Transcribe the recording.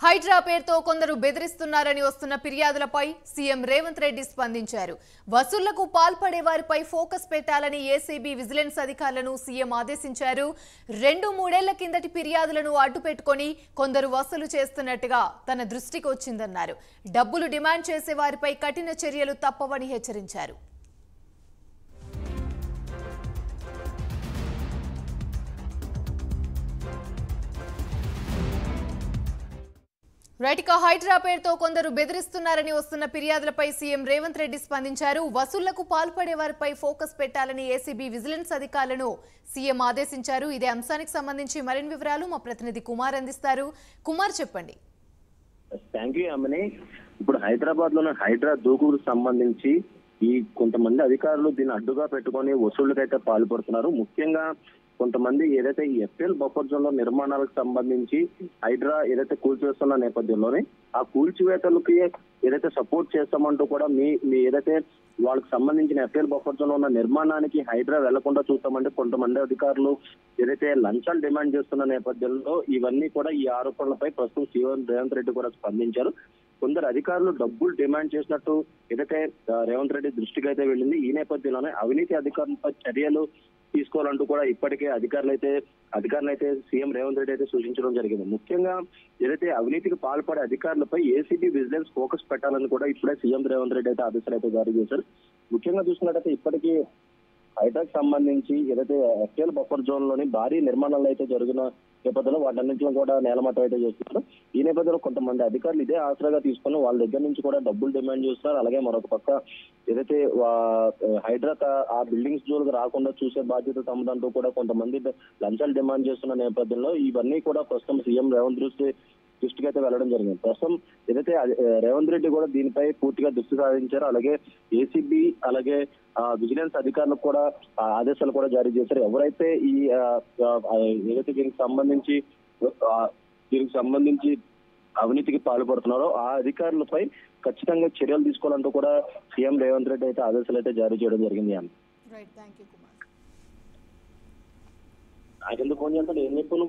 హైడ్రా పేరుతో కొందరు బెదిరిస్తున్నారని వస్తున్న ఫిర్యాదులపై సీఎం రేవంత్ రెడ్డి స్పందించారు. వసూళ్లకు పాల్పడే వారిపై ఫోకస్ పెట్టాలని ఏసీబీ విజిలెన్స్ అధికారులను సీఎం ఆదేశించారు. 2-3 ఏళ్ల కిందటి ఫిర్యాదులను అడ్డుపెట్టుకొని కొందరు వసూలు చేస్తున్నట్టుగా తన దృష్టికి వచ్చిందన్నారు. డబ్బులు డిమాండ్ చేసే వారిపై కఠిన చర్యలు తప్పవని హెచ్చరించారు. రైట్, హైడ్రా పేరుతో కొందరు బెదిరిస్తున్నారని వస్తున్న ఫిర్యాదులపై సీఎం రేవంత్ రెడ్డి స్పందించారు. వసూళ్లకు పాల్పడే వారిపై ఫోకస్ పెట్టాలని ఏసీబీ విజిలెన్స్ అధికారులను సీఎం ఆదేశించారు. ఇదే అంశానికి సంబంధించి మరిన్ని వివరాలు మా ప్రతినిధి కుమార్ అందిస్తారు. కుమార్, చెప్పండి. థ్యాంక్ యూ అమ్మని. ఇప్పుడు హైదరాబాద్ లోని హైడ్రా దూకుడుకు సంబంధించి ఈ కొంతమంది అధికారులు దీన్ని అడ్డుగా పెట్టుకొని వసూళ్లకైతే పాల్పడుతున్నారు. ముఖ్యంగా కొంతమంది ఏదైతే ఈ ఎఫ్ఎల్ బఫర్ జోన్ లో నిర్మాణాలకు సంబంధించి హైడ్రా ఏదైతే కూల్చివేస్తున్న నేపథ్యంలోనే ఆ కూల్చివేతలకి ఏదైతే సపోర్ట్ చేస్తామంటూ కూడా మీ ఏదైతే వాళ్ళకి సంబంధించిన ఎఫ్ఎల్ బఫర్ జోన్ లో ఉన్న నిర్మాణానికి హైడ్రా వెళ్లకుండా చూస్తామంటే కొంతమంది అధికారులు ఏదైతే లంచాలు డిమాండ్ చేస్తున్న నేపథ్యంలో ఇవన్నీ కూడా ఈ ఆరోపణలపై ప్రస్తుతం సీఎం రేవంత్ రెడ్డి కూడా స్పందించారు. కొందరు అధికారులు డబ్బులు డిమాండ్ చేసినట్టు ఏదైతే రేవంత్ రెడ్డి దృష్టికి అయితే వెళ్ళింది. ఈ నేపథ్యంలోనే అవినీతి అధికారులపై చర్యలు తీసుకోవాలంటూ కూడా ఇప్పటికే అధికారులైతే సీఎం రేవంత్ రెడ్డి అయితే సూచించడం జరిగింది. ముఖ్యంగా ఏదైతే అవినీతికి పాల్పడే అధికారులపై ఏసీబీ విజిలెన్స్ ఫోకస్ పెట్టాలని కూడా ఇప్పుడే సీఎం రేవంత్ రెడ్డి అయితే ఆదేశాలు అయితే జారీ చేశారు. ముఖ్యంగా చూసుకున్నట్టయితే ఇప్పటికీ హైడ్రాకి సంబంధించి ఏదైతే ఎఫ్ఎల్ బఫర్ జోన్ లోని భారీ నిర్మాణాలు అయితే జరిగిన నేపథ్యంలో వాటన్నింటిలో కూడా నేలమట్టం అయితే చేస్తున్నారు. ఈ నేపథ్యంలో కొంతమంది అధికారులు ఇదే ఆసరాగా తీసుకుని వాళ్ళ దగ్గర నుంచి కూడా డబ్బులు డిమాండ్ చేస్తున్నారు. అలాగే మరొక పక్క ఏదైతే హైడ్రా ఆ బిల్డింగ్స్ జోలికి రాకుండా చూసే బాధ్యత తమదంటూ కూడా కొంతమంది లంచాలు డిమాండ్ చేస్తున్న నేపథ్యంలో ఇవన్నీ కూడా ప్రస్తుతం సీఎం రేవంత్ దృష్టికి అయితే వెళ్లడం జరిగింది. ప్రస్తుతం ఏదైతే రేవంత్ రెడ్డి కూడా దీనిపై పూర్తిగా దృష్టి సారించారు. అలాగే ఏసీబీ అలాగే విజిలెన్స్ అధికారులకు కూడా ఆదేశాలు కూడా జారీ చేశారు. ఎవరైతే ఏదైతే దీనికి సంబంధించి అవినీతికి పాల్పడుతున్నారో ఆ అధికారులపై ఖచ్చితంగా చర్యలు తీసుకోవాలంటూ కూడా సీఎం రేవంత్ రెడ్డి అయితే ఆదేశాలు అయితే జారీ చేయడం జరిగింది. Right, thank you Kumar. నాకెందుకు ఫోన్ చేస్తాడు, ఏం చెప్పు?